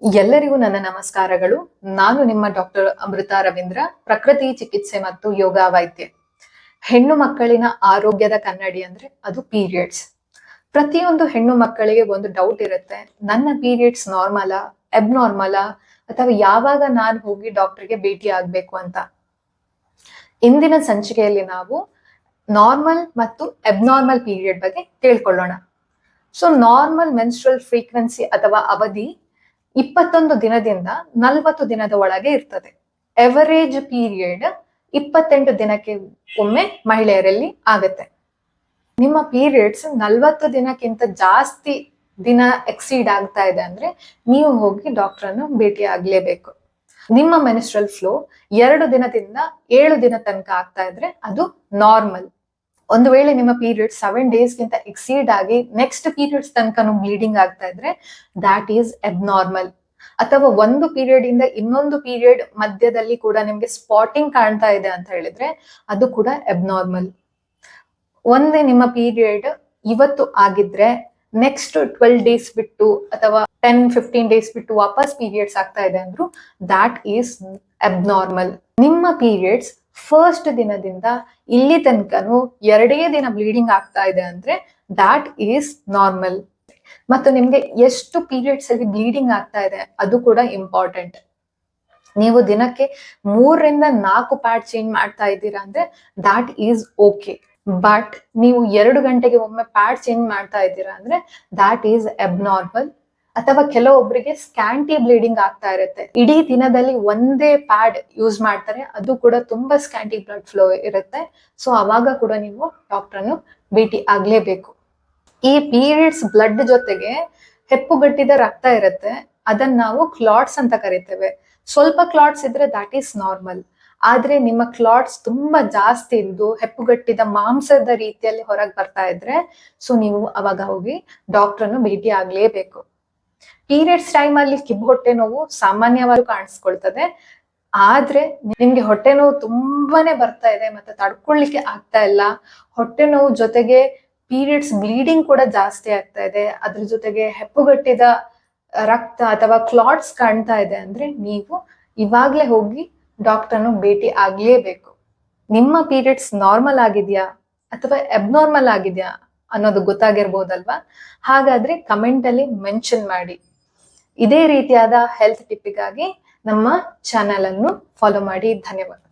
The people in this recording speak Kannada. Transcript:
ಎಲ್ಲರಿಗೂ ನನ್ನ ನಮಸ್ಕಾರಗಳು. ನಾನು ನಿಮ್ಮ ಡಾಕ್ಟರ್ ಅಮೃತ ರವೀಂದ್ರ, ಪ್ರಕೃತಿ ಚಿಕಿತ್ಸೆ ಮತ್ತು ಯೋಗ ವೈದ್ಯೆ. ಹೆಣ್ಣು ಮಕ್ಕಳಿನ ಆರೋಗ್ಯದ ಕನ್ನಡಿ ಅಂದ್ರೆ ಅದು ಪೀರಿಯಡ್ಸ್. ಪ್ರತಿಯೊಂದು ಹೆಣ್ಣು ಮಕ್ಕಳಿಗೆ ಒಂದು ಡೌಟ್ ಇರುತ್ತೆ, ನನ್ನ ಪೀರಿಯಡ್ಸ್ ನಾರ್ಮಲಾ, ಅಬ್ನಾರ್ಮಲಾ, ಅಥವಾ ಯಾವಾಗ ನಾನು ಹೋಗಿ ಡಾಕ್ಟರ್ಗೆ ಭೇಟಿ ಆಗ್ಬೇಕು ಅಂತ. ಇಂದಿನ ಸಂಚಿಕೆಯಲ್ಲಿ ನಾವು ನಾರ್ಮಲ್ ಮತ್ತು ಅಬ್ನಾರ್ಮಲ್ ಪೀರಿಯಡ್ ಬಗ್ಗೆ ತಿಳ್ಕೊಳ್ಳೋಣ. ಸೊ ನಾರ್ಮಲ್ ಮೆನ್ಸ್ಟ್ರಲ್ ಫ್ರೀಕ್ವೆನ್ಸಿ ಅಥವಾ ಅವಧಿ 21 ದಿನದಿಂದ 40 ದಿನದ ಒಳಗೆ ಇರ್ತದೆ. ಎವರೇಜ್ ಪೀರಿಯಡ್ 28 ದಿನಕ್ಕೆ ಒಮ್ಮೆ ಮಹಿಳೆಯರಲ್ಲಿ ಆಗತ್ತೆ. ನಿಮ್ಮ ಪೀರಿಯಡ್ಸ್ 40 ದಿನಕ್ಕಿಂತ ಜಾಸ್ತಿ ದಿನ ಎಕ್ಸೀಡ್ ಆಗ್ತಾ ಇದೆ ಅಂದ್ರೆ ನೀವು ಹೋಗಿ ಡಾಕ್ಟರ್ ಅನ್ನು ಭೇಟಿ ಆಗ್ಲೇಬೇಕು. ನಿಮ್ಮ ಮೆನ್ಸ್ಟ್ರಲ್ ಫ್ಲೋ 2 ದಿನದಿಂದ 7 ದಿನ ತನಕ ಆಗ್ತಾ ಇದ್ರೆ ಅದು ನಾರ್ಮಲ್. ಒಂದು ವೇಳೆ ನಿಮ್ಮ ಪೀರಿಯಡ್ 7 ಡೇಸ್ಗಿಂತ ಎಕ್ಸೀಡ್ ಆಗಿ ನೆಕ್ಸ್ಟ್ ಪೀರಿಯಡ್ಸ್ ತನಕನೂ ಬ್ಲೀಡಿಂಗ್ ಆಗ್ತಾ ಇದ್ರೆ ದಾಟ್ ಈಸ್ ಅಬ್ನಾರ್ಮಲ್. ಅಥವಾ ಒಂದು ಪೀರಿಯಡ್ ಇಂದ ಇನ್ನೊಂದು ಪೀರಿಯಡ್ ಮಧ್ಯದಲ್ಲಿ ಕೂಡ ನಿಮ್ಗೆ ಸ್ಪಾಟಿಂಗ್ ಕಾಣ್ತಾ ಇದೆ ಅಂತ ಹೇಳಿದ್ರೆ ಅದು ಕೂಡ ಅಬ್ನಾರ್ಮಲ್. ಒಂದೇ ನಿಮ್ಮ ಪೀರಿಯಡ್ ಇವತ್ತು ಆಗಿದ್ರೆ ನೆಕ್ಸ್ಟ್ 12 ಡೇಸ್ ಬಿಟ್ಟು ಅಥವಾ 10-15 ಡೇಸ್ ಬಿಟ್ಟು ವಾಪಸ್ ಪೀರಿಯಡ್ಸ್ ಆಗ್ತಾ ಇದೆ ಅಂದ್ರು ದಾಟ್ ಈಸ್ ಅಬ್ನಾರ್ಮಲ್. ನಿಮ್ಮ ಪೀರಿಯಡ್ಸ್ ಫಸ್ಟ್ ದಿನದಿಂದ ಇಲ್ಲಿ ತನಕನು 2 ದಿನ ಬ್ಲೀಡಿಂಗ್ ಆಗ್ತಾ ಇದೆ ಅಂದ್ರೆ ದಾಟ್ ಈಸ್ ನಾರ್ಮಲ್. ಮತ್ತು ನಿಮ್ಗೆ ಎಷ್ಟು ಪೀರಿಯಡ್ಸ್ ಅಲ್ಲಿ ಬ್ಲೀಡಿಂಗ್ ಆಗ್ತಾ ಇದೆ ಅದು ಕೂಡ ಇಂಪಾರ್ಟೆಂಟ್. ನೀವು ದಿನಕ್ಕೆ 3ರಿಂದ 4 ಪ್ಯಾಡ್ ಚೇಂಜ್ ಮಾಡ್ತಾ ಇದ್ದೀರಾ ಅಂದ್ರೆ ದಾಟ್ ಈಸ್ ಓಕೆ. ಬಟ್ ನೀವು 2 ಗಂಟೆಗೆ ಒಮ್ಮೆ ಪ್ಯಾಡ್ ಚೇಂಜ್ ಮಾಡ್ತಾ ಇದ್ದೀರಾ ಅಂದ್ರೆ ದಾಟ್ ಈಸ್ ಅಬ್ನಾರ್ಮಲ್. ಅಥವಾ ಕೆಲವೊಬ್ಬರಿಗೆ ಸ್ಕ್ಯಾಂಟಿ ಬ್ಲೀಡಿಂಗ್ ಆಗ್ತಾ ಇರುತ್ತೆ, ಇಡೀ ದಿನದಲ್ಲಿ ಒಂದೇ ಪ್ಯಾಡ್ ಯೂಸ್ ಮಾಡ್ತಾರೆ, ಅದು ಕೂಡ ತುಂಬಾ ಸ್ಕ್ಯಾಂಟಿ ಬ್ಲಡ್ ಫ್ಲೋ ಇರುತ್ತೆ. ಸೊ ಅವಾಗ ಕೂಡ ನೀವು ಡಾಕ್ಟರ್ ಅನ್ನು ಭೇಟಿ ಆಗ್ಲೇಬೇಕು. ಈ ಪೀರಿಯಡ್ಸ್ ಬ್ಲಡ್ ಜೊತೆಗೆ ಹೆಪ್ಪುಗಟ್ಟಿದ ರಕ್ತ ಇರುತ್ತೆ, ಅದನ್ನ ನಾವು ಕ್ಲಾಟ್ಸ್ ಅಂತ ಕರಿತೇವೆ. ಸ್ವಲ್ಪ ಕ್ಲಾಟ್ಸ್ ಇದ್ರೆ ದಾಟ್ ಈಸ್ ನಾರ್ಮಲ್. ಆದ್ರೆ ನಿಮ್ಮ ಕ್ಲಾಟ್ಸ್ ತುಂಬಾ ಜಾಸ್ತಿ ಇದ್ದು ಹೆಪ್ಪುಗಟ್ಟಿದ ಮಾಂಸದ ರೀತಿಯಲ್ಲಿ ಹೊರಗೆ ಬರ್ತಾ ಇದ್ರೆ ಸೊ ನೀವು ಅವಾಗ ಹೋಗಿ ಡಾಕ್ಟರ್ ಅನ್ನು ಭೇಟಿ ಆಗ್ಲೇಬೇಕು. ಪೀರಿಯಡ್ಸ್ ಟೈಮ್ ಅಲ್ಲಿ ಕಿಬ್ಬು ಹೊಟ್ಟೆ ನೋವು ಸಾಮಾನ್ಯವಾಗಿ ಕಾಣಿಸ್ಕೊಳ್ತದೆ. ಆದ್ರೆ ನಿಮ್ಗೆ ಹೊಟ್ಟೆ ನೋವು ತುಂಬಾನೇ ಬರ್ತಾ ಇದೆ ಮತ್ತೆ ತಡ್ಕೊಳ್ಲಿಕ್ಕೆ ಆಗ್ತಾ ಇಲ್ಲ, ಹೊಟ್ಟೆ ನೋವು ಜೊತೆಗೆ ಪೀರಿಯಡ್ಸ್ ಬ್ಲೀಡಿಂಗ್ ಕೂಡ ಜಾಸ್ತಿ ಆಗ್ತಾ ಇದೆ, ಅದ್ರ ಜೊತೆಗೆ ಹೆಪ್ಪುಗಟ್ಟಿದ ರಕ್ತ ಅಥವಾ ಕ್ಲಾಟ್ಸ್ ಕಾಣ್ತಾ ಇದೆ ಅಂದ್ರೆ ನೀವು ಇವಾಗ್ಲೇ ಹೋಗಿ ಡಾಕ್ಟರ್ ಅನ್ನು ಭೇಟಿ ಆಗ್ಲೇಬೇಕು. ನಿಮ್ಮ ಪೀರಿಯಡ್ಸ್ ನಾರ್ಮಲ್ ಆಗಿದ್ಯಾ ಅಥವಾ ಅಬ್ನಾರ್ಮಲ್ ಆಗಿದ್ಯಾ ಅನ್ನೋದು ಗೊತ್ತಾಗಿರ್ಬೋದಲ್ವಾ? ಹಾಗಾದ್ರೆ ಕಮೆಂಟ್ ಅಲ್ಲಿ ಮೆನ್ಷನ್ ಮಾಡಿ. ಇದೇ ರೀತಿಯಾದ ಹೆಲ್ತ್ ಟಿಪ್ಪಿಗಾಗಿ ನಮ್ಮ ಚಾನೆಲ್ ಅನ್ನು ಫಾಲೋ ಮಾಡಿ. ಧನ್ಯವಾದ.